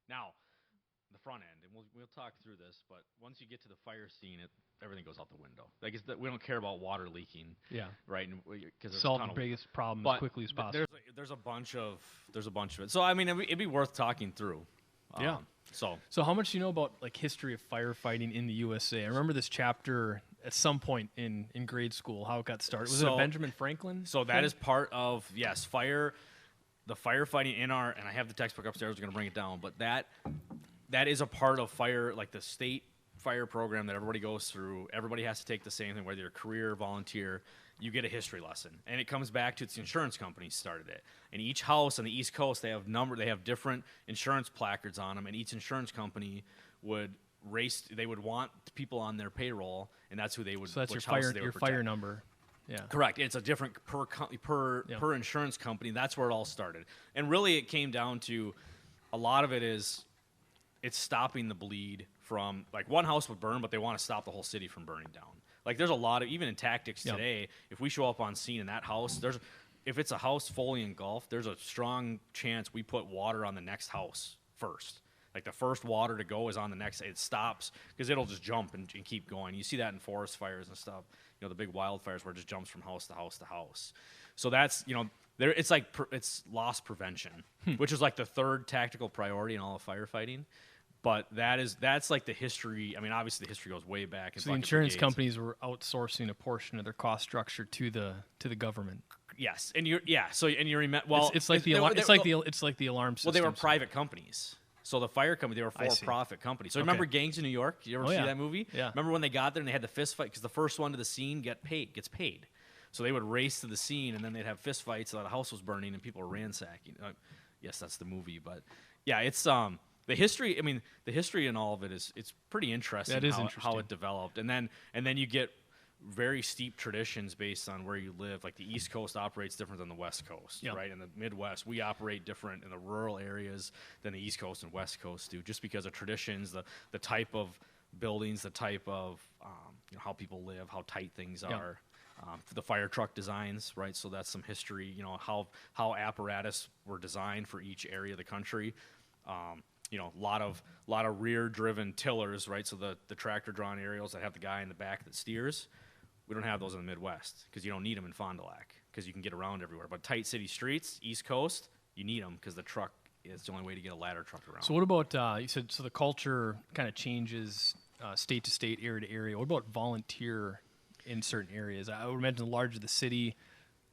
Now, the front end, and we'll talk through this, but once you get to the fire scene, everything goes out the window. Like we don't care about water leaking, Yeah. right? Because Solve the biggest problem as quickly as possible. There's a bunch of it. So I mean, it'd be worth talking through. Yeah. So how much do you know about like history of firefighting in the USA? I remember this chapter at some point in grade school, how it got started. Was it a Benjamin Franklin? So that is part of, yes, the firefighting in our, and I have the textbook upstairs, I was going to bring it down, but that is a part of fire, like the state fire program that everybody goes through. Everybody has to take the same thing, whether you're a career or volunteer. You get a history lesson, and it comes back to the insurance companies started it. And each house on the East Coast, they have different insurance placards on them, and each insurance company would want people on their payroll, and that's who they would. So that's your fire number. Yeah. Correct. It's a different per insurance company. That's where it all started. And really it came down to a lot of it's stopping the bleed from, like, one house would burn, but they want to stop the whole city from burning down. Like, there's a lot of, even in tactics today, if we show up on scene in that house, if it's a house fully engulfed, there's a strong chance we put water on the next house first. Like, the first water to go is on the next. It stops because it'll just jump and keep going. You see that in forest fires and stuff. You know, the big wildfires where it just jumps from house to house to house. So that's, it's like it's loss prevention, which is like the third tactical priority in all of firefighting. But that's like the history. I mean, obviously the history goes way back. So the insurance companies were outsourcing a portion of their cost structure to the government. Yes, and you remember, well, it's like the alarm system. Well, they were private companies. So the fire company, they were for-profit companies. So remember Gangs of New York? You ever see that movie? Yeah. Remember when they got there and they had the fist fight because the first one to the scene gets paid. So they would race to the scene and then they'd have fist fights so the house was burning and people were ransacking. Yes, that's the movie, but yeah, it's the history. I mean, the history in all of it it's pretty interesting. That is interesting interesting how it developed, and then you get very steep traditions based on where you live. Like the East Coast operates different than the West Coast, right? In the Midwest, we operate different in the rural areas than the East Coast and West Coast do, just because of traditions, the type of buildings, the type of how people live, how tight things are. The fire truck designs, right? So that's some history. How apparatus were designed for each area of the country. A lot of rear-driven tillers, right? So the tractor-drawn aerials that have the guy in the back that steers. We don't have those in the Midwest because you don't need them in Fond du Lac because you can get around everywhere. But tight city streets, East Coast, you need them because the truck is the only way to get a ladder truck around. So what about, you said, so the culture kind of changes state to state, area to area. What about volunteer in certain areas? I would imagine the larger the city,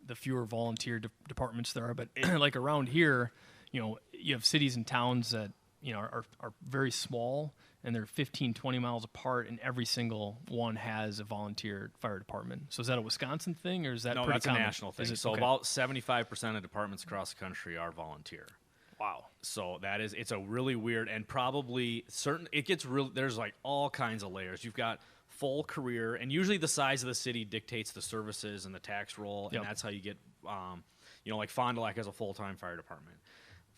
the fewer volunteer departments there are. But like around here, you have cities and towns that, are very small, and they're 15, 20 miles apart, and every single one has a volunteer fire department. So is that a Wisconsin thing, or is that pretty common? No, that's a national thing. So about 75% of departments across the country are volunteer. Wow. So it's a really weird, and probably it gets real. There's like all kinds of layers. You've got full career, and usually the size of the city dictates the services and the tax roll, and that's how you get, like Fond du Lac has a full-time fire department.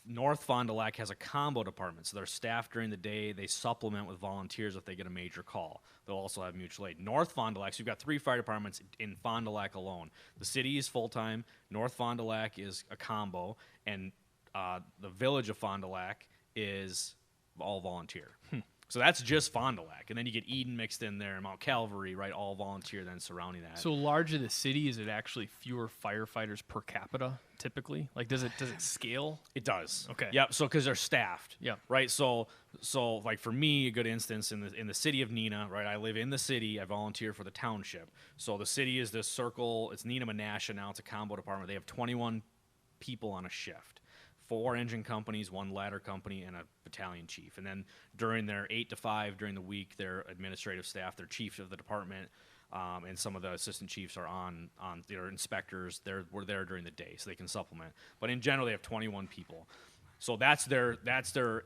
North Fond du Lac has a combo department, so they're staffed during the day. They supplement with volunteers if they get a major call. They'll also have mutual aid. North Fond du Lac, so you've got 3 fire departments in Fond du Lac alone. The city is full-time. North Fond du Lac is a combo, and the village of Fond du Lac is all volunteer. So that's just Fond du Lac. And then you get Eden mixed in there, Mount Calvary, right, all volunteer then surrounding that. So larger the city, is it actually fewer firefighters per capita typically? Like does it scale? It does. Okay. Yep, so because they're staffed. Yep. Right, so like for me, a good instance in the city of Neenah, right, I live in the city, I volunteer for the township. So the city is this circle, it's Neenah Menasha now, it's a combo department. They have 21 people on a shift. 4 engine companies, 1 ladder company, and a battalion chief. And then during their 8 to 5 during the week, their administrative staff, their chief of the department, and some of the assistant chiefs are on their inspectors. We're there during the day, so they can supplement. But in general, they have 21 people. So that's their.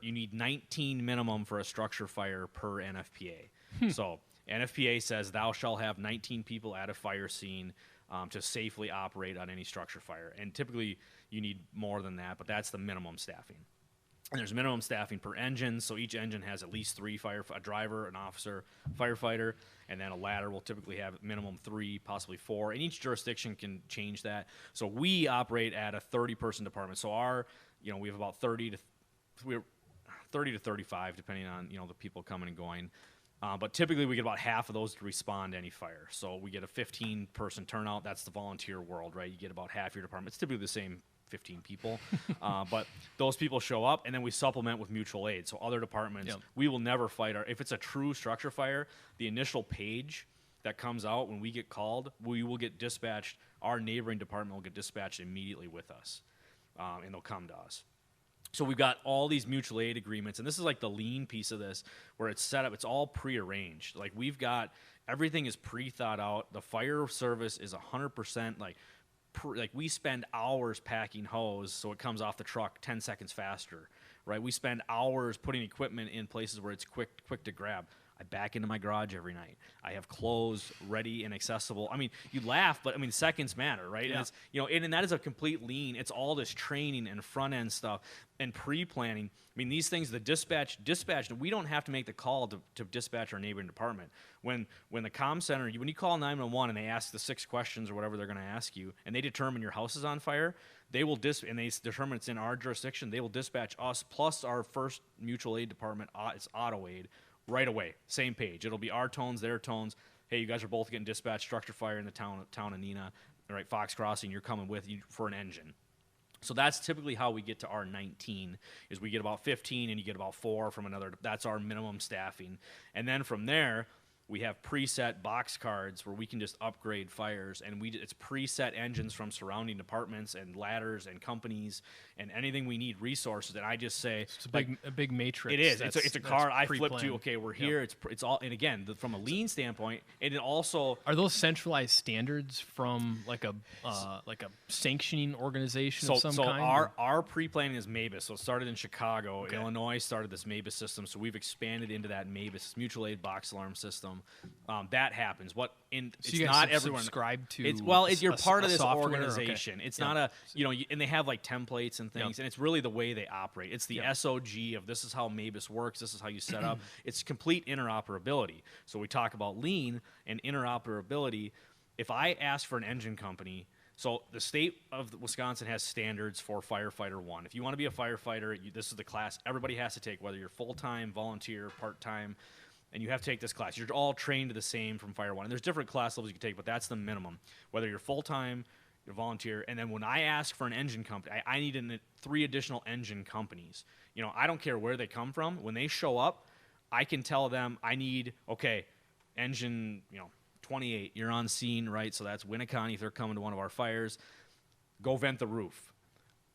You need 19 minimum for a structure fire per NFPA. So NFPA says thou shalt have 19 people at a fire scene to safely operate on any structure fire. And typically you need more than that, but that's the minimum staffing. And there's minimum staffing per engine, so each engine has at least 3 a driver, an officer, firefighter, and then a ladder will typically have minimum 3, possibly 4, and each jurisdiction can change that. So we operate at a 30-person department. So we have about 30 30 to 35, depending on the people coming and going. But typically we get about half of those to respond to any fire. So we get a 15-person turnout. That's the volunteer world, right? You get about half your department. It's typically the same 15 people. But those people show up, and then we supplement with mutual aid. So other departments, we will never fight if it's a true structure fire, the initial page that comes out when we get called, we will get dispatched. Our neighboring department will get dispatched immediately with us, and they'll come to us. So we've got all these mutual aid agreements, and this is like the lean piece of this, where it's set up. It's all prearranged. Like we've got everything is pre-thought out. The fire service is 100% like we spend hours packing hose so it comes off the truck 10 seconds faster, right? We spend hours putting equipment in places where it's quick to grab. I back into my garage every night. I have clothes ready and accessible. I mean, you laugh, but I mean, seconds matter, right? Yeah. And it's, and that is a complete lean. It's all this training and front end stuff and pre-planning. I mean, these things, the dispatch, we don't have to make the call to dispatch our neighboring department. When the comm center, when you call 911 and they ask the 6 questions or whatever they're going to ask you, and they determine your house is on fire, they will and they determine it's in our jurisdiction, they will dispatch us plus our first mutual aid department, it's auto aid, right away, same page. It'll be our tones, their tones. Hey, you guys are both getting dispatched, structure fire in the town of Neenah. All right, Fox Crossing, you're coming with you for an engine. So that's typically how we get to our 19, is we get about 15 and you get about 4 from another. That's our minimum staffing. And then from there, we have preset box cards where we can just upgrade fires, and it's preset engines from surrounding departments and ladders and companies and anything we need resources. And I just say it's a big matrix. It is. It's a card I flip to. Okay, we're here. Yep. It's all. And again, from a lean standpoint, and it also are those centralized standards from like a sanctioning organization of some kind. Our pre-planning is MABUS. So it started in Chicago. Okay. Illinois started this MABUS system. So we've expanded into that MABUS mutual aid box alarm system. That happens. It's you guys not everyone subscribe to. You're part of this software? organization. Okay. It's not and they have like templates and things, and it's really the way they operate. It's the SOG of this is how MABUS works. This is how you set up. It's complete interoperability. So we talk about lean and interoperability. If I ask for an engine company, so the state of Wisconsin has standards for firefighter 1. If you want to be a firefighter, this is the class everybody has to take, whether you're full-time, volunteer, part-time. And you have to take this class. You're all trained the same from Fire 1. And there's different class levels you can take, but that's the minimum. Whether you're full-time, you're volunteer. And then when I ask for an engine company, I need 3 additional engine companies. I don't care where they come from. When they show up, I can tell them I need, engine, 28, you're on scene, right? So that's Winneconne if they're coming to one of our fires. Go vent the roof.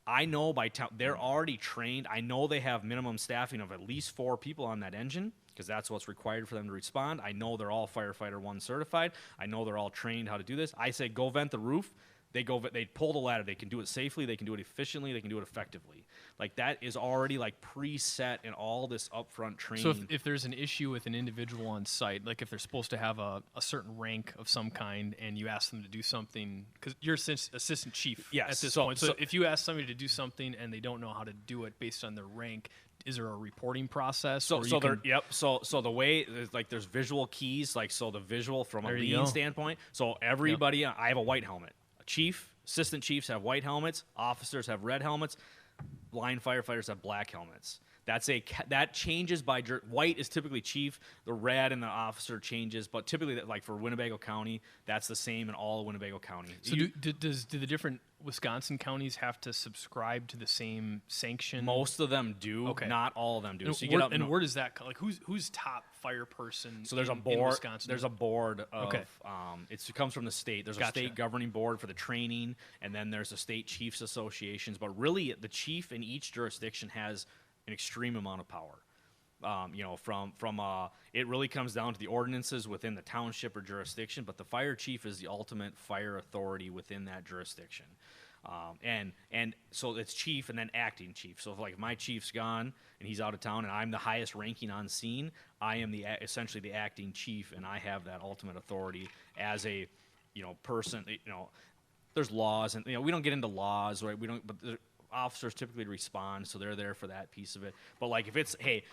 I know they're already trained. I know they have minimum staffing of at least 4 people on that engine, because that's what's required for them to respond. I know they're all Firefighter 1 certified. I know they're all trained how to do this. I say go vent the roof. They pull the ladder. They can do it safely. They can do it efficiently. They can do it effectively. Like that is already like preset in all this upfront training. So if there's an issue with an individual on site, like if they're supposed to have a certain rank of some kind, and you ask them to do something, because you're assistant chief at this point. So if you ask somebody to do something and they don't know how to do it based on their rank, is there a reporting process? So the way there's visual keys, the visual from a lean standpoint. So everybody, I have a white helmet. A chief, assistant chiefs have white helmets. Officers have red helmets. Line firefighters have black helmets. That changes by white is typically chief. The red and the officer changes, but typically like for Winnebago County, that's the same in all of Winnebago County. So do the different Wisconsin counties have to subscribe to the same sanction? Most of them do. Okay. Not all of them do. And where does that like who's top fire person? So there's a board. In Wisconsin? There's a board of. Okay. It comes from the state. There's a state governing board for the training, and then there's a state chiefs associations. But really, the chief in each jurisdiction has an extreme amount of power. It really comes down to the ordinances within the township or jurisdiction, but the fire chief is the ultimate fire authority within that jurisdiction. And so it's chief and then acting chief. So if my chief's gone and he's out of town and I'm the highest ranking on scene, I am essentially the acting chief, and I have that ultimate authority as a, person. There's laws, and we don't get into laws, right? But officers typically respond, so they're there for that piece of it. But if it's, hey,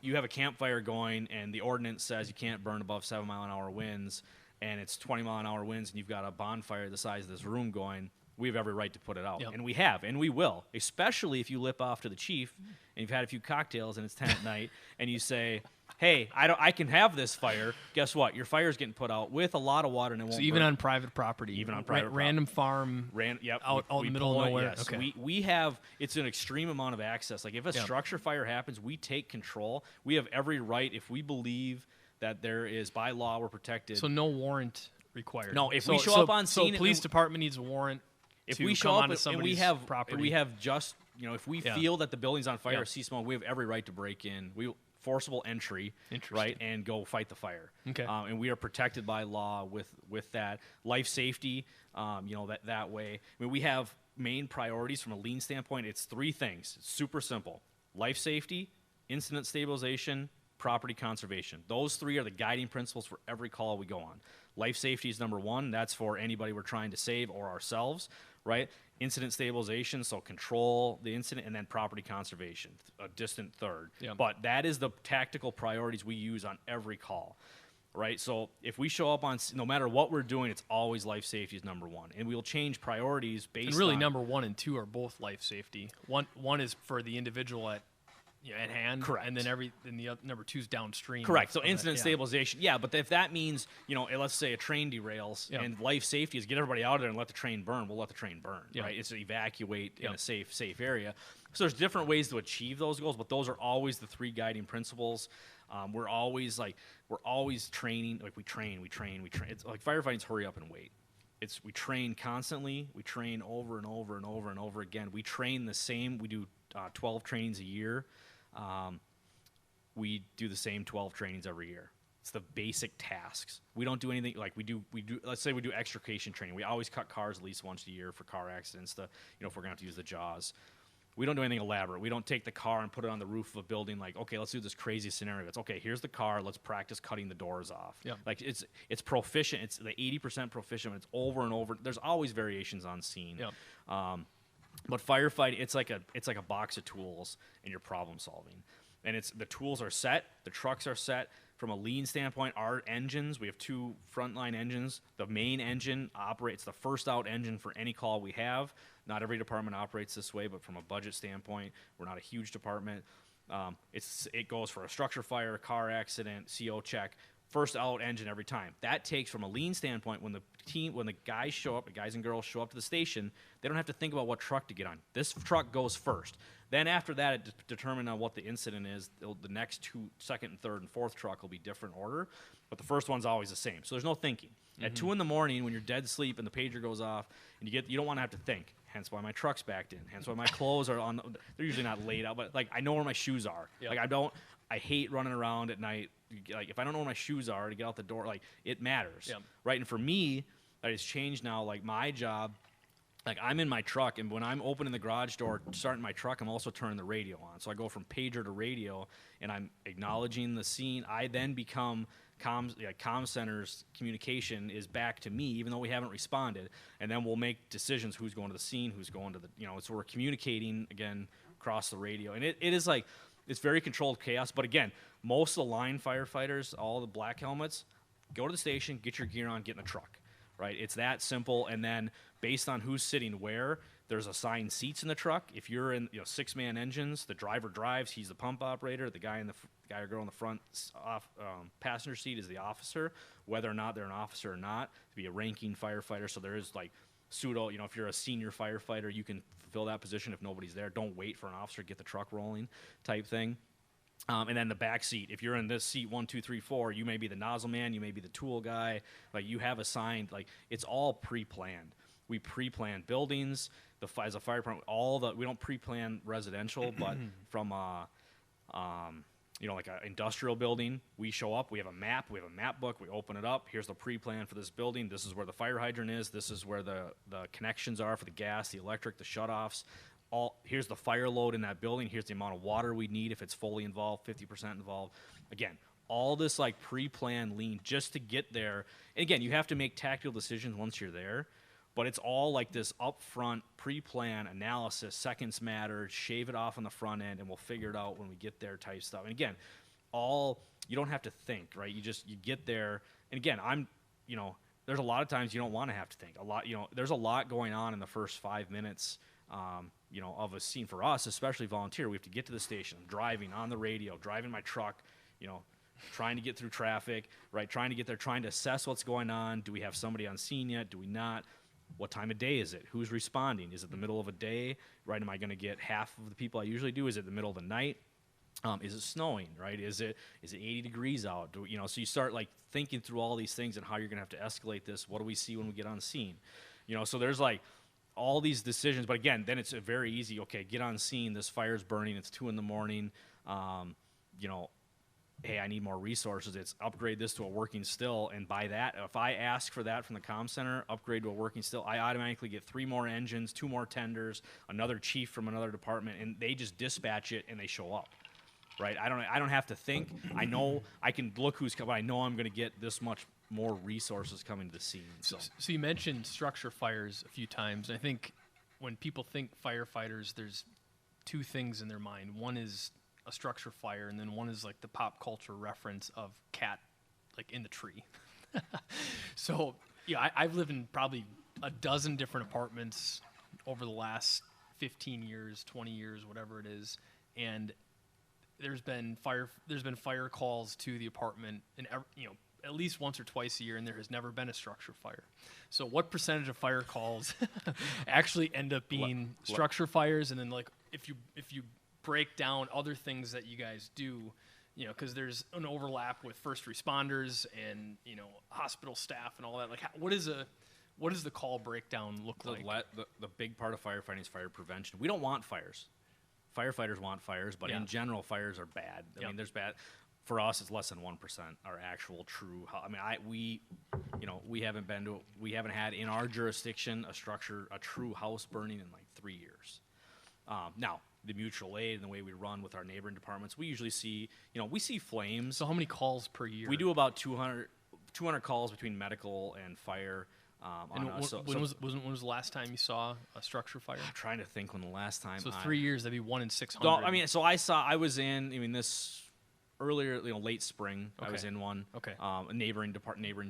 you have a campfire going and the ordinance says you can't burn above 7-mile-an-hour winds, and it's 20-mile-an-hour winds, and you've got a bonfire the size of this room going, we have every right to put it out. Yep. And we have, and we will, especially if you lip off to the chief and you've had a few cocktails and it's 10 at night and you say, hey, I can have this fire. Guess what? Your fire's getting put out with a lot of water and it won't So even burn. on private property, Even on private random farm, Yep. out in the middle of nowhere. Yes. Okay. We have, it's an extreme amount of access. Like if a Yep. structure fire happens, we take control. We have every right, if we believe that there is, by law, we're protected. So no warrant required. No, if we show up on scene so police department needs a warrant. if to we show come up onto and somebody's property, we have just, if we Yeah. feel that the building's on fire Yeah. or see smoke, we have every right to break in. Forcible entry, Interesting. right, and go fight the fire. Okay. And we are protected by law with that. Life safety, that way. I mean, we have main priorities from a lean standpoint. It's 3 things. It's super simple: life safety, incident stabilization, property conservation. Those 3 are the guiding principles for every call we go on. Life safety is number 1. That's for anybody we're trying to save or ourselves, right? Incident stabilization, so control the incident, and then property conservation, a distant third. Yeah. But that is the tactical priorities we use on every call, right? So if we show up on, no matter what we're doing, it's always life safety is number 1. And we'll change priorities based on. And really, number 1 and 2 are both life safety. One is for the individual at hand. Correct. And then the other, number 2 is downstream. Correct. So of that, incident yeah. stabilization, yeah. But if that means, let's say a train derails Yeah. and life safety is get everybody out of there and let the train burn, we'll let the train burn, Yeah. right? It's to evacuate in Yeah. a safe area. So there's different ways to achieve those goals, but those are always the 3 guiding principles. We're always training. Like we train. It's like firefighting's hurry up and wait. We train constantly. We train over and over and over and over again. We train the same. We do 12 trainings a year. We do the same 12 trainings every year. It's the basic tasks. We don't do anything like we do. Let's say we do extrication training. We always cut cars at least once a year for car accidents. If we're gonna have to use the jaws. We don't do anything elaborate. We don't take the car and put it on the roof of a building. Like, okay, let's do this crazy scenario. It's okay. Here's the car. Let's practice cutting the doors off. Yeah. Like it's proficient. It's the 80% proficient. It's over and over. There's always variations on scene. Yeah. But firefighting, it's like a box of tools in your problem solving. And the tools are set, the trucks are set. From a lean standpoint, our engines, we have 2 frontline engines. The main engine operates the first out engine for any call we have. Not every department operates this way, but from a budget standpoint, we're not a huge department. It goes for a structure fire, a car accident, CO check. First out engine every time. That takes, from a lean standpoint, when the guys and girls show up to the station, they don't have to think about what truck to get on. This truck goes first. Then after that, it determines on what the incident is. The next 2, second and third and fourth truck will be different order, but the first one's always the same. So there's no thinking. Mm-hmm. At 2 in the morning, when you're dead asleep and the pager goes off, and you don't want to have to think. Hence why my truck's backed in. Hence why my clothes are on. They're usually not laid out, but like I know where my shoes are. Yeah. Like I hate running around at night. Like if I don't know where my shoes are to get out the door, like it matters, Yeah. right? And for me, that has changed now. Like my job, like I'm in my truck, and when I'm opening the garage door, starting my truck, I'm also turning the radio on. So I go from pager to radio, and I'm acknowledging the scene. I then become comm center's communication is back to me, even though we haven't responded, and then we'll make decisions who's going to the scene, who's going to the, so we're communicating again across the radio, and it is like. It's very controlled chaos, but again, most of the line firefighters, all the black helmets, go to the station, get your gear on, get in the truck, right? It's that simple, and then based on who's sitting where, there's assigned seats in the truck. If you're in 6-man engines, the driver drives, he's the pump operator, the guy or girl in the front passenger seat is the officer, whether or not they're an officer or not, to be a ranking firefighter, so there is like pseudo, if you're a senior firefighter, you can fill that position if nobody's there. Don't wait for an officer to get the truck rolling type thing. And then the back seat, if you're in this seat 1, 2, 3, 4, you may be the nozzle man, you may be the tool guy, like you have assigned, like it's all pre-planned. We pre-plan buildings, as a fire department, we don't pre-plan residential, but from like an industrial building, we show up, we have a map book, we open it up, here's the pre-plan for this building, this is where the fire hydrant is, this is where the connections are for the gas, the electric, the shutoffs, here's the fire load in that building, here's the amount of water we need if it's fully involved, 50% involved. Again, all this like pre-planned lean just to get there. And again, you have to make tactical decisions once you're there, but it's all like this upfront pre-plan analysis, seconds matter, shave it off on the front end, and we'll figure it out when we get there type stuff. And again, you don't have to think, right? You get there. And again, there's a lot of times you don't want to have to think. There's a lot going on in the first 5 minutes, of a scene for us, especially volunteer. We have to get to the station, driving on the radio, driving my truck, trying to get through traffic, right? Trying to get there, trying to assess what's going on. Do we have somebody on scene yet? Do we not? What time of day is it? Who's responding? Is it the middle of a day, right? Am I going to get half of the people I usually do? Is it the middle of the night? Is it snowing, right? Is it 80 degrees out? So you start like thinking through all these things and how you're going to have to escalate this. What do we see when we get on scene? So there's like all these decisions, but again, then it's a very easy, okay, get on scene. This fire's burning. It's 2 a.m. Hey, I need more resources. It's upgrade this to a working still. And by that, if I ask for that from the comm center, upgrade to a working still, I automatically get 3 more engines, 2 more tenders, another chief from another department, and they just dispatch it and they show up. Right, I don't have to think. I know I can look who's coming. I know I'm going to get this much more resources coming to the scene. So you mentioned structure fires a few times. I think when people think firefighters, there's 2 things in their mind. One is a structure fire, and then one is like the pop culture reference of cat, like in the tree. So yeah, I've lived in probably a dozen different apartments over the last 15 years, 20 years, whatever it is, and there's been fire calls to the apartment, and at least once or twice a year, and there has never been a structure fire. So, what percentage of fire calls actually end up being structure fires? And then, like, if you break down other things that you guys do, because there's an overlap with first responders and hospital staff and all that. Like, what does the call breakdown look like? The big part of firefighting is fire prevention. We don't want fires. Firefighters want fires, but in general, fires are bad. I mean, there's bad. For us, it's less than 1% are actual true. I mean, we haven't had in our jurisdiction a true house burning in like 3 years. Now, the mutual aid and the way we run with our neighboring departments, we usually see, we see flames. So how many calls per year? We do about 200 calls between medical and fire. When was the last time you saw a structure fire? I'm trying to think when the last time. So 3 years, that'd be 1 in 600. I mean, so I was in, this earlier, late spring. Okay. I was in one. Okay. A neighboring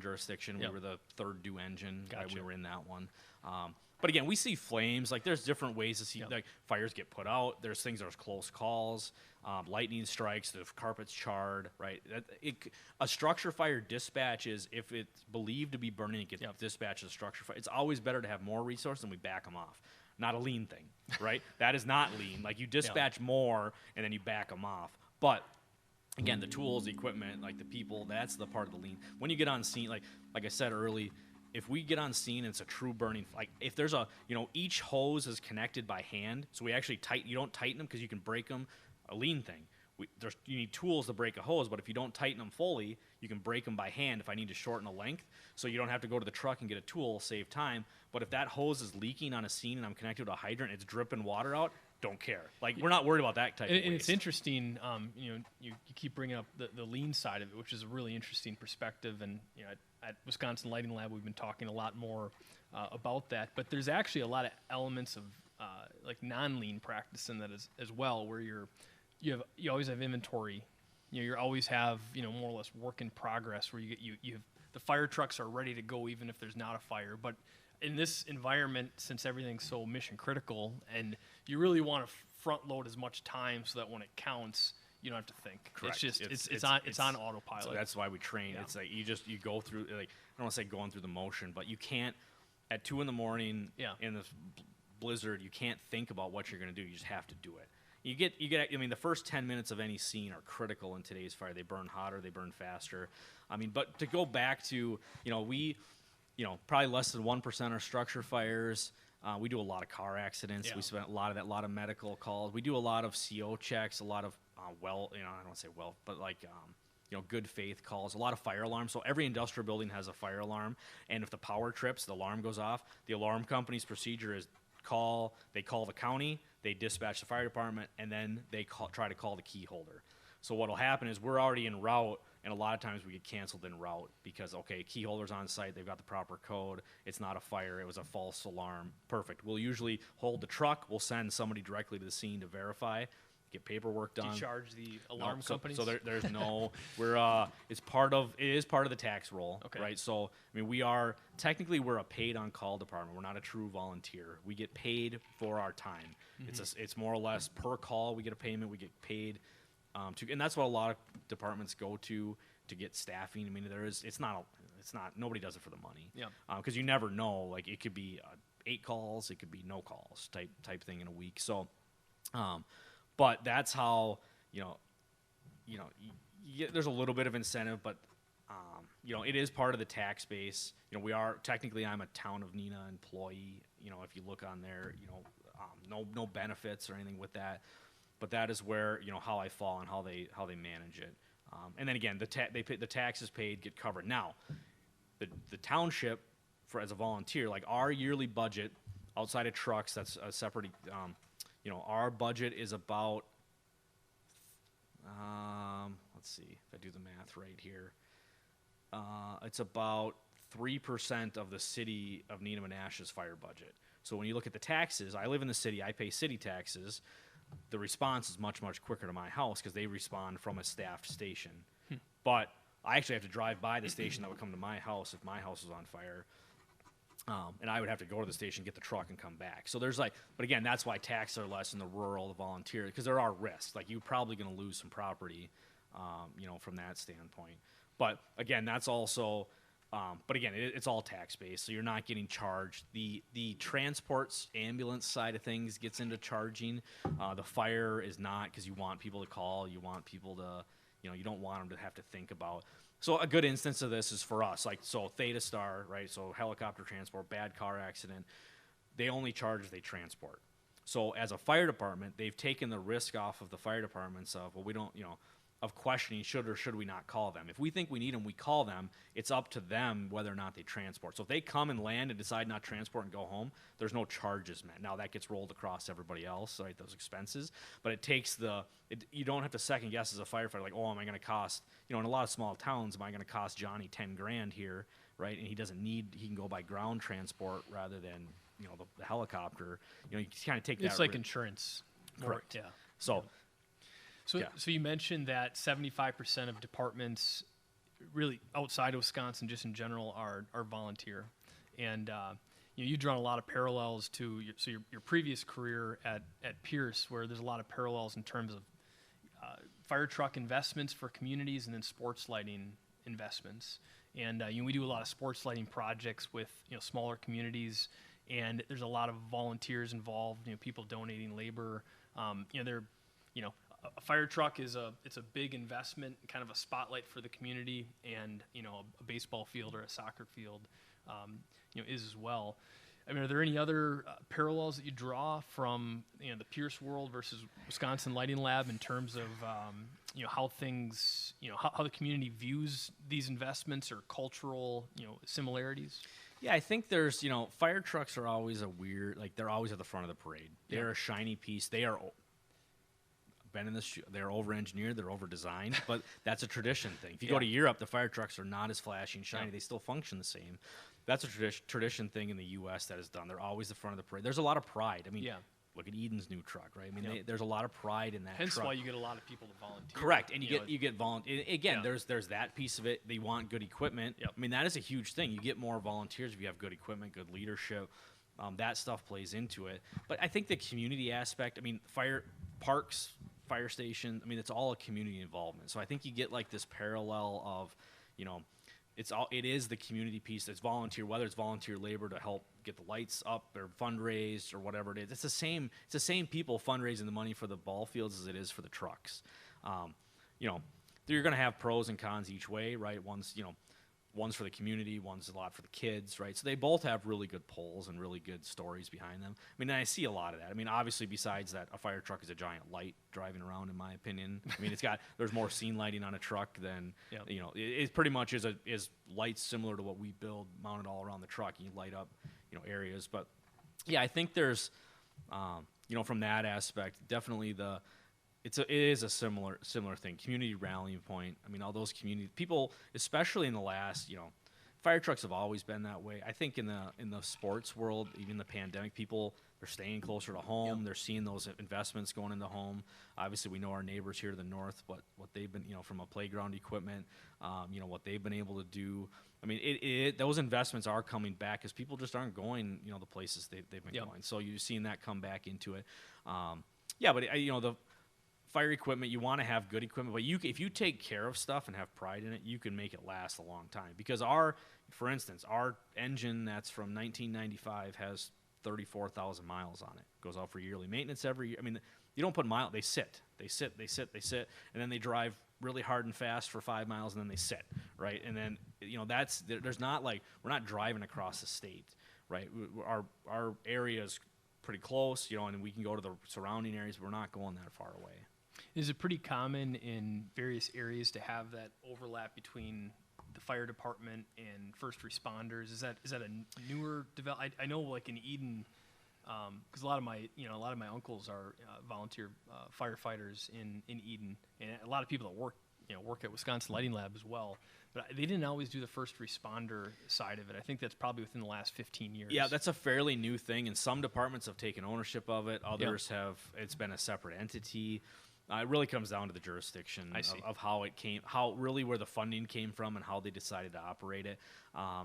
jurisdiction. Yep. We were the third due engine. Gotcha. We were in that one. But again, we see flames. Like there's different ways to see. Yep. Like fires get put out. There's close calls. Lightning strikes. The carpet's charred. Right. A structure fire dispatch is if it's believed to be burning, it gets dispatched as a structure fire. It's always better to have more resources and we back them off. Not a lean thing, right? That is not lean. Like you dispatch more and then you back them off. But again, the tools, the equipment, like the people, that's the part of the lean. When you get on scene, like I said early, if we get on scene and it's a true burning, like if there's each hose is connected by hand, so we actually you don't tighten them because you can break them, a lean thing. You need tools to break a hose, but if you don't tighten them fully, you can break them by hand if I need to shorten a length, so you don't have to go to the truck and get a tool, save time. But if that hose is leaking on a scene and I'm connected to a hydrant, it's dripping water out, don't care. Like we're not worried about that type of waste. And it's interesting, you keep bringing up the lean side of it, which is a really interesting perspective. And at Wisconsin Lighting Lab, we've been talking a lot more about that. But there's actually a lot of elements of like non-lean practice in that as well, where you always have inventory. You always have more or less work in progress, where you have the fire trucks are ready to go even if there's not a fire. But in this environment, since everything's so mission critical, and you really want to front load as much time so that when it counts, you don't have to think. Correct. It's just it's on autopilot. So that's why we train. Yeah. It's like you go through, like, I don't want to say going through the motion, but you can't at 2 a.m. in this blizzard, you can't think about what you're going to do. You just have to do it. You get. I mean, the first 10 minutes of any scene are critical in today's fire. They burn hotter, they burn faster. I mean, but to go back to, we, probably less than 1% are structure fires. We do a lot of car accidents. Yeah. We spent a lot of medical calls. We do a lot of CO checks, a lot of I don't want to say but like good faith calls, a lot of fire alarms. So every industrial building has a fire alarm, and if the power trips, the alarm goes off. The alarm company's procedure is they call the county, they dispatch the fire department, and then they try to call the key holder. So what'll happen is we're already en route, and a lot of times we get canceled en route because, key holder's on site, they've got the proper code, it's not a fire, it was a false alarm. Perfect. We'll usually hold the truck, we'll send somebody directly to the scene to verify. get paperwork done. Do you charge the alarm companies? So there's no it is part of the tax roll, Okay. right? So I mean, we're a paid on call department. We're not a true volunteer. We get paid for our time. It's more or less per call. We get a payment. We get paid and that's what a lot of departments go to get staffing. I mean, it's not nobody does it for the money. Yeah. Because you never know. Like it could be 8 calls, it could be no calls type thing in a week. So, but that's how there's a little bit of incentive, but it is part of the tax base. I'm a town of Neenah employee. If you look on there, no benefits or anything with that, but that is where how I fall and how they manage it. And then again, the taxes paid get covered. Now, the township as a volunteer, like our yearly budget outside of trucks, that's a separate. Our budget is about. Let's see if I do the math right here. It's about 3% of the city of Neenah Menasha's fire budget. So when you look at the taxes, I live in the city. I pay city taxes. The response is much, much quicker to my house because they respond from a staffed station. But I actually have to drive by the station that would come to my house if my house was on fire. And I would have to go to the station, get the truck, and come back. So there's but again, that's why taxes are less in the rural, the volunteer, because there are risks. Like you're probably going to lose some property, from that standpoint. But again, that's also, it's all tax based, so you're not getting charged. The transports ambulance side of things gets into charging. The fire is not, because you want people to call, you want people to, you don't want them to have to think about. So a good instance of this is for us, Theta Star, right? So helicopter transport, bad car accident, they only charge if they transport. So as a fire department, they've taken the risk off of the fire departments of, well, we don't, of questioning should or should we not call them. If we think we need them, we call them. It's up to them whether or not they transport. So if they come and land and decide not to transport and go home, there's no charges met. Now that gets rolled across everybody else, right, those expenses. But it takes you don't have to second guess as a firefighter, like, oh, am I going to cost, in a lot of small towns, am I going to cost Johnny $10,000 here, right? And he can go by ground transport rather than, the helicopter. You kind of take that. It's like insurance. Correct. Yeah. So you mentioned that 75% of departments, really outside of Wisconsin, just in general, are volunteer, and you draw a lot of parallels to your previous career at Pierce, where there's a lot of parallels in terms of fire truck investments for communities and then sports lighting investments. And we do a lot of sports lighting projects with smaller communities, and there's a lot of volunteers involved. People donating labor. A fire truck is a big investment, kind of a spotlight for the community, and a baseball field or a soccer field is as well. I mean, are there any other parallels that you draw from the Pierce world versus Wisconsin Lighting Lab in terms of how things how the community views these investments or cultural similarities? Yeah, I think there's fire trucks are always they're always at the front of the parade. They're a shiny piece. They are. They're over-engineered, they're over-designed, but that's a tradition thing. If you go to Europe, the fire trucks are not as flashy and shiny. They still function the same. That's a tradition thing in the U.S. that is done. They're always the front of the parade. There's a lot of pride. I mean, look at Eden's new truck, right? I mean, there's a lot of pride in that Hence truck. why you get a lot of people to volunteer. Correct, and you get volunteer. Again, there's that piece of it. They want good equipment. I mean, that is a huge thing. You get more volunteers if you have good equipment, good leadership. That stuff plays into it. But I think the community aspect, I mean, parks, fire station, I mean, it's all a community involvement. So I think you get this parallel of, it is the community piece that's volunteer, whether it's volunteer labor to help get the lights up or fundraise or whatever it is. It's the same people fundraising the money for the ball fields as it is for the trucks. You're going to have pros and cons each way, right? One's for the community, one's a lot for the kids, right? So they both have really good polls and really good stories behind them. I mean, I see a lot of that. I mean, obviously, besides that, a fire truck is a giant light driving around, in my opinion. I mean, there's more scene lighting on a truck than, it pretty much is lights similar to what we build mounted all around the truck. You light up, areas. But, yeah, I think there's, from that aspect, definitely it is a similar thing. Community rallying point. I mean, all those community people, especially in the last, fire trucks have always been that way. I think in the sports world, even the pandemic, They're staying closer to home. They're seeing those investments going into home. Obviously, we know our neighbors here to the north, what they've been, from a playground equipment, what they've been able to do. I mean, those investments are coming back because people just aren't going, the places they've been going. So you've seen that come back into it. But the fire equipment, you want to have good equipment, but if you take care of stuff and have pride in it, you can make it last a long time. Because for instance, our engine that's from 1995 has 34,000 miles on it. Goes out for yearly maintenance every year. I mean, you don't put miles. They sit, and then they drive really hard and fast for 5 miles, and then they sit, right? And then there's not like we're not driving across the state, right? Our area is pretty close, and we can go to the surrounding areas. But we're not going that far away. Is it pretty common in various areas to have that overlap between the fire department and first responders? Is that a newer development? I know, like in Eden, because a lot of my uncles are volunteer firefighters in Eden, and a lot of people that work at Wisconsin Lighting Lab as well. But they didn't always do the first responder side of it. I think that's probably within the last 15 years. Yeah, that's a fairly new thing, and some departments have taken ownership of it. Others have. It's been a separate entity. It really comes down to the jurisdiction of how it came, where the funding came from, and how they decided to operate it.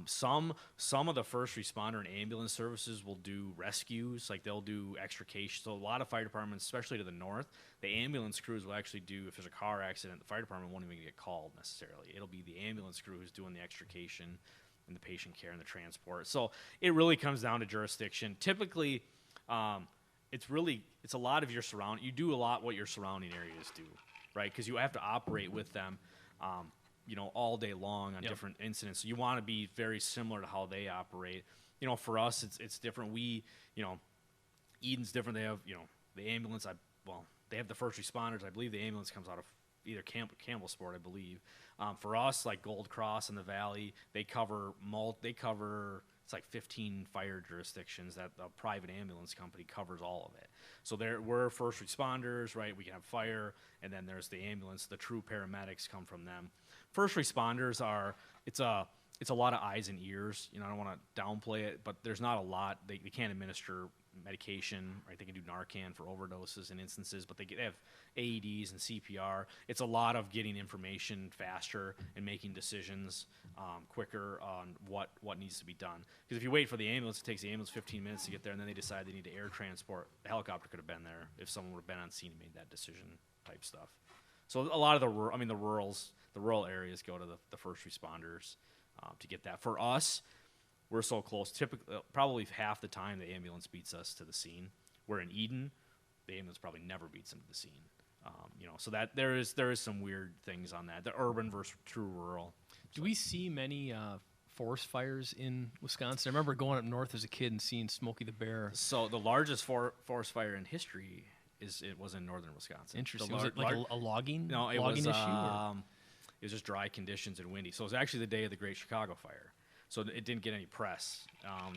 Some of the first responder and ambulance services will do rescues, like they'll do extrication. So a lot of fire departments, especially to the north, the ambulance crews will actually do, if there's a car accident, the fire department won't even get called necessarily. It'll be the ambulance crew who's doing the extrication and the patient care and the transport. So it really comes down to jurisdiction. Typically, it's a lot of your you do a lot what your surrounding areas do, right? Because you have to operate with them, all day long on different incidents. So you want to be very similar to how they operate. For us, it's different. Eden's different. They have, the ambulance. They have the first responders. I believe the ambulance comes out of either Campbellsport, I believe. For us, like Gold Cross in the Valley, they cover it's like 15 fire jurisdictions that a private ambulance company covers all of it. So we're first responders, right? We can have fire, and then there's the ambulance. The true paramedics come from them. First responders it's a lot of eyes and ears. I don't want to downplay it, but there's not a lot. They can't administer medication, right? They can do Narcan for overdoses in instances, but they have AEDs and CPR. It's a lot of getting information faster and making decisions quicker on what needs to be done. Because if you wait for the ambulance, it takes the ambulance 15 minutes to get there, and then they decide they need to air transport. The helicopter could have been there if someone would have been on scene and made that decision type stuff. So a lot of the rural areas go to the first responders to get that. For us, we're so close. Typically, probably half the time the ambulance beats us to the scene. Where in Eden, the ambulance probably never beats them to the scene. So that there is some weird things on that. The urban versus true rural. Do we see many forest fires in Wisconsin? I remember going up north as a kid and seeing Smokey the Bear. So the largest forest fire in history was in northern Wisconsin. Interesting. Was it like a logging? No, it was issue. It was just dry conditions and windy. So it was actually the day of the Great Chicago Fire. So it didn't get any press.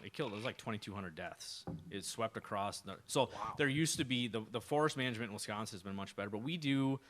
It was like 2,200 deaths. It swept across. There used to be the forest management in Wisconsin has been much better, but we do.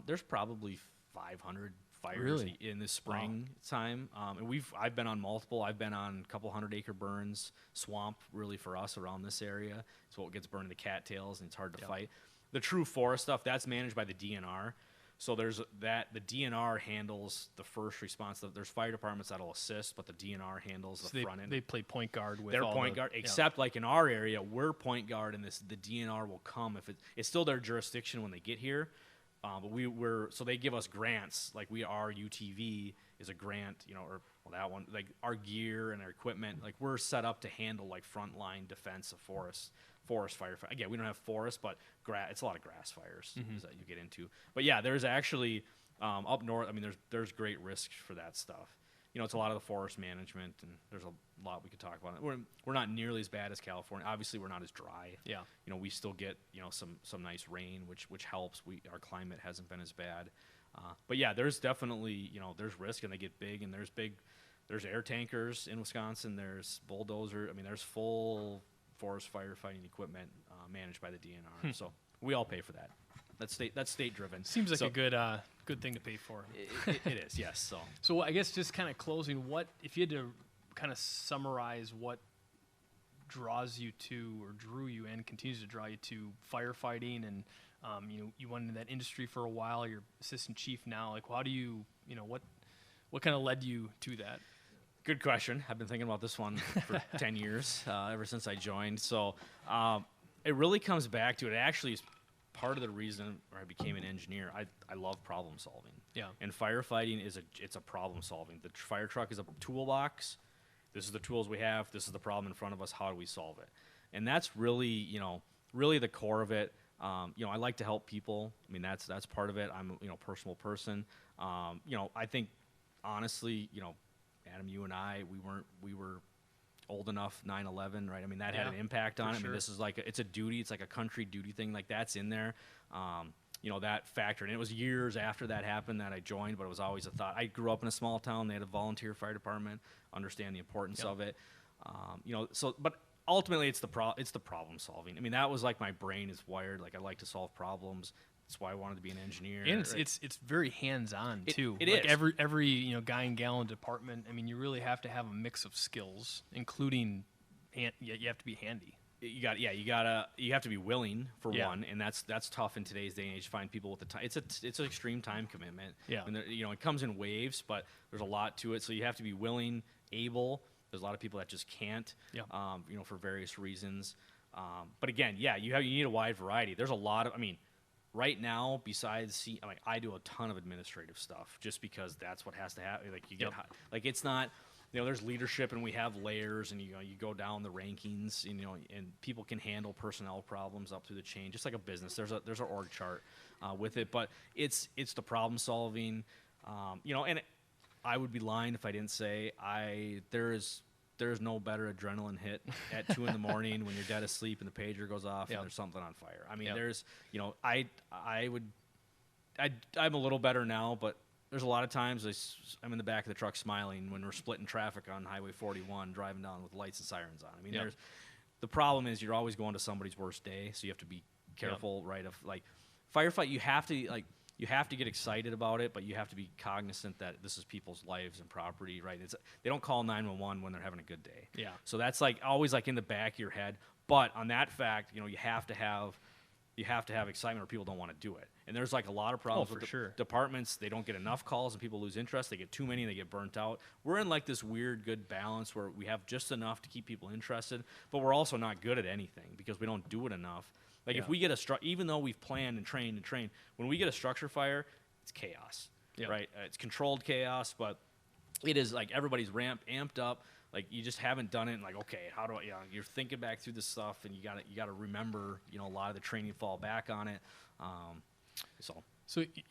There's probably 500 fires in the spring time, and I've been on multiple. I've been on a couple 100-acre burns. Swamp really for us around this area. It's what gets burned in the cattails, and it's hard to fight. The true forest stuff that's managed by the DNR. So there's the DNR handles the first response. There's fire departments that'll assist, but the DNR handles the front end. They play point guard with their point guard, except like in our area, we're point guard, and the DNR will come if it's still their jurisdiction when they get here. But so they give us grants. Like our UTV is a grant, that one. Like our gear and our equipment, like we're set up to handle like frontline defense of forest firefighting. Again, we don't have forest, but it's a lot of grass fires that you get into. But yeah, there's actually up north. I mean, there's great risks for that stuff. It's a lot of the forest management, and there's a lot we could talk about. We're not nearly as bad as California. Obviously, we're not as dry. Yeah. We still get some nice rain, which helps. Our climate hasn't been as bad. But yeah, there's definitely there's risk, and they get big, and there's air tankers in Wisconsin. There's bulldozer. I mean, there's full forest firefighting equipment managed by the DNR. So we all pay for that. That's state driven. Seems like a good thing to pay for. It is, yes. So I guess just kind of closing, what if you had to kind of summarize what draws you to, or drew you and continues to draw you to firefighting? And you went into that industry for a while. You're assistant chief now. Like, how do you, what kind of led you to that? Good question. I've been thinking about this one for 10 years, ever since I joined. So it really comes back to it. Actually, is part of the reason I became an engineer. I love problem solving. Yeah. And firefighting it's a problem solving. The fire truck is a toolbox. This is the tools we have. This is the problem in front of us. How do we solve it? And that's really, really the core of it. I like to help people. I mean, that's part of it. I'm a personal person. I think honestly, Adam, you and I, we were old enough, 9/11, right? I mean, that had an impact on it. Sure. I mean, this is it's a duty. It's like a country duty thing. Like, that's in there. That factor. And it was years after that happened that I joined, but it was always a thought. I grew up in a small town. They had a volunteer fire department, understand the importance of it. But ultimately it's the problem solving. I mean, that was like my brain is wired. Like, I like to solve problems. That's why I wanted to be an engineer. And it's very hands-on too. It like is. Every guy and gal in department. I mean, you really have to have a mix of skills, including you have to be handy. You have to be willing for one, and that's tough in today's day and age to find people with the time. It's an extreme time commitment. Yeah. And it comes in waves, but there's a lot to it. So you have to be willing, able. There's a lot of people that just can't. Yeah. For various reasons. But again, you need a wide variety. There's a lot of. I mean, right now, besides I do a ton of administrative stuff just because that's what has to happen. Like, you get it's not. There's leadership, and we have layers, and you go down the rankings, and people can handle personnel problems up through the chain, just like a business. There's an org chart with it, but it's the problem solving, and I would be lying if I didn't say there's no better adrenaline hit at 2 a.m. when you're dead asleep and the pager goes off and there's something on fire. I mean, I'm a little better now, but there's a lot of times I'm in the back of the truck smiling when we're splitting traffic on Highway 41, driving down with lights and sirens on. I mean, the problem is you're always going to somebody's worst day, so you have to be careful, right? Of firefight, you have to get excited about it, but you have to be cognizant that this is people's lives and property, right? They don't call 911 when they're having a good day. Yeah. So that's always in the back of your head. But on that fact, you have to have excitement or people don't want to do it. And there's a lot of problems with departments. They don't get enough calls and people lose interest. They get too many and they get burnt out. We're in this weird good balance where we have just enough to keep people interested, but we're also not good at anything because we don't do it enough. If we get even though we've planned and trained, when we get a structure fire, it's chaos, right? It's controlled chaos, but it is everybody's amped up. You just haven't done it. And okay, how do I? You're thinking back through this stuff, and you got to remember, a lot of the training fall back on it. So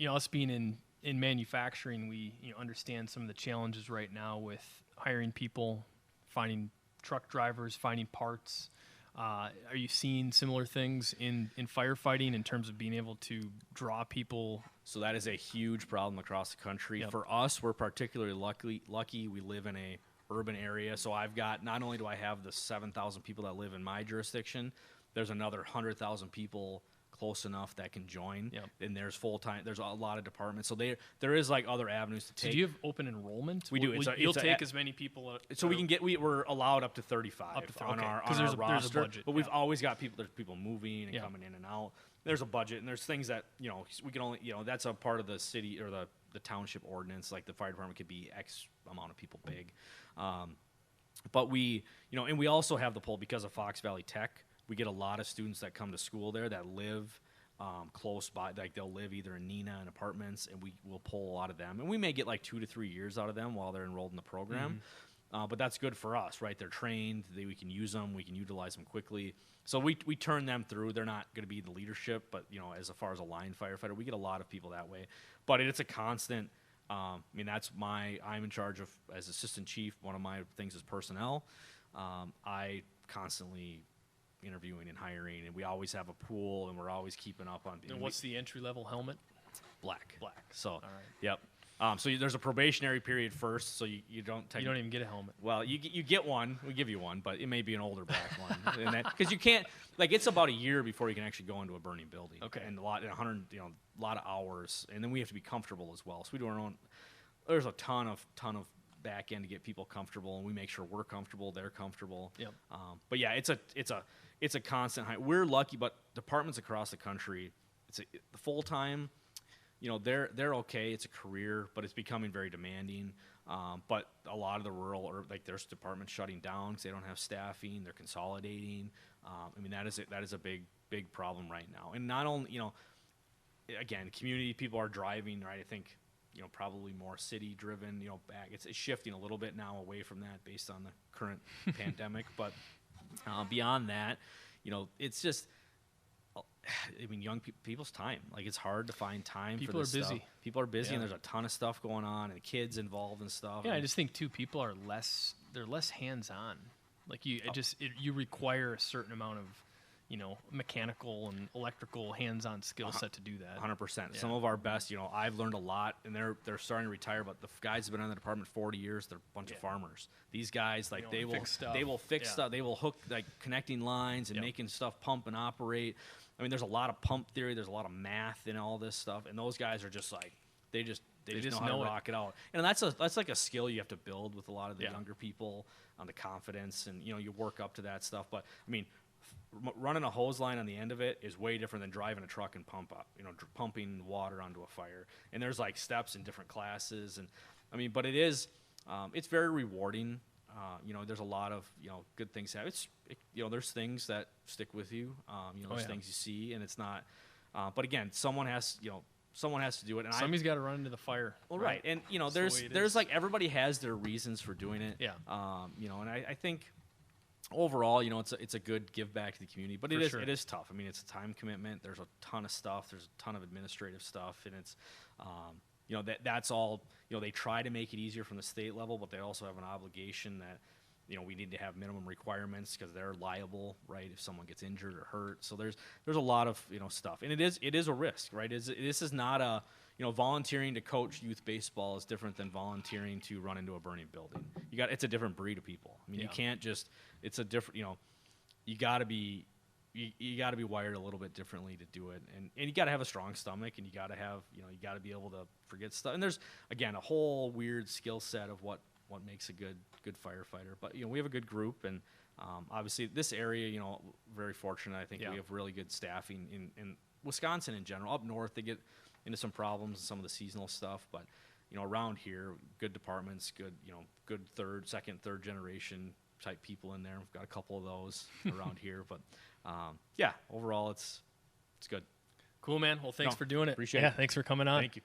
us being in manufacturing, we understand some of the challenges right now with hiring people, finding truck drivers, finding parts. Are you seeing similar things in firefighting in terms of being able to draw people? So that is a huge problem across the country. For us, we're particularly lucky. We live in a urban area, so not only do I have the 7,000 people that live in my jurisdiction, there's another 100,000 people close enough that can join. And there's full-time. There's a lot of departments, so there is other avenues to take. So do you have open enrollment? We do. You'll take as many people. So we can get. We're allowed up to 35 on our roster. There's a budget. But we've always got people. There's people moving and coming in and out. There's a budget, and there's things that we can only that's a part of the city or the township ordinance. Like the fire department could be X amount of people big, but we and we also have the pull because of Fox Valley Tech. We get a lot of students that come to school there that live close by. They'll live either in Neenah in apartments, and we will pull a lot of them. And we may get 2 to 3 years out of them while they're enrolled in the program. But that's good for us, right? They're trained. We can use them. We can utilize them quickly. So we turn them through. They're not going to be the leadership, but as far as a line firefighter, we get a lot of people that way. But it's a constant. I'm in charge of, as assistant chief, one of my things is personnel. I constantly interviewing and hiring, and we always have a pool, and we're always keeping up on. And what's the entry-level helmet? Black. So, all right. Yep. So there's a probationary period first, so you don't take. You don't even get a helmet. Well, you get one. We give you one, but it may be an older black one, because you can't. It's about a year before you can actually go into a burning building. Okay. And a lot of hours, and then we have to be comfortable as well. So we do our own. There's a ton of back end to get people comfortable, and we make sure we're comfortable, they're comfortable. Yep. But yeah, it's a constant high. We're lucky, but departments across the country, the full time, they're okay. It's a career, but it's becoming very demanding. But a lot of the rural, or like there's departments shutting down because they don't have staffing. They're consolidating. That is a big problem right now. And not only, again, community people are driving, right? I think, probably more city driven, back. It's shifting a little bit now away from that based on the current pandemic. But beyond that, it's just, young people's time. Like, it's hard to find time for this stuff. People are busy, and there's a ton of stuff going on, and kids involved and stuff. Yeah, I just think too, people are less hands-on. Like you require a certain amount of, mechanical and electrical hands-on skill set to do that. 100%. Yeah. Some of our best, I've learned a lot, and they're starting to retire, but the guys have been in the department 40 years. They're a bunch of farmers. These guys, like, they will fix stuff. They will hook, like, connecting lines and making stuff pump and operate. There's a lot of pump theory. There's a lot of math in all this stuff, and those guys are just like they just know how to rock it out. And that's like a skill you have to build with a lot of the younger people, on the confidence, and you work up to that stuff. But running a hose line on the end of it is way different than driving a truck and pumping water onto a fire. And there's like steps in different classes, and but it is it's very rewarding. There's a lot of good things happen. There's things that stick with you. There's things you see, and it's not. But again, someone has to do it. And somebody's got to run into the fire. Well, right. And there's like, everybody has their reasons for doing it. Yeah. And I think overall, it's a good give back to the community. But it is tough. It's a time commitment. There's a ton of stuff. There's a ton of administrative stuff, and it's that's all. They try to make it easier from the state level, but they also have an obligation that we need to have minimum requirements because they're liable, right, if someone gets injured or hurt. So there's a lot of stuff, and it is a risk, right? This is not a volunteering to coach youth baseball is different than volunteering to run into a burning building. It's a different breed of people. You can't just, it's a different, you got to be wired a little bit differently to do it, and you got to have a strong stomach, and you got to have you got to be able to forget stuff. And there's, again, a whole weird skill set of what makes a good firefighter. But we have a good group, and obviously this area, very fortunate. I think we have really good staffing in Wisconsin in general. Up north, they get into some problems and some of the seasonal stuff, but around here, good departments, good second, third generation type people in there. We've got a couple of those around here, but overall it's good. Cool, man. Well, thanks for doing it. Appreciate it. Thanks for coming on. Thank you.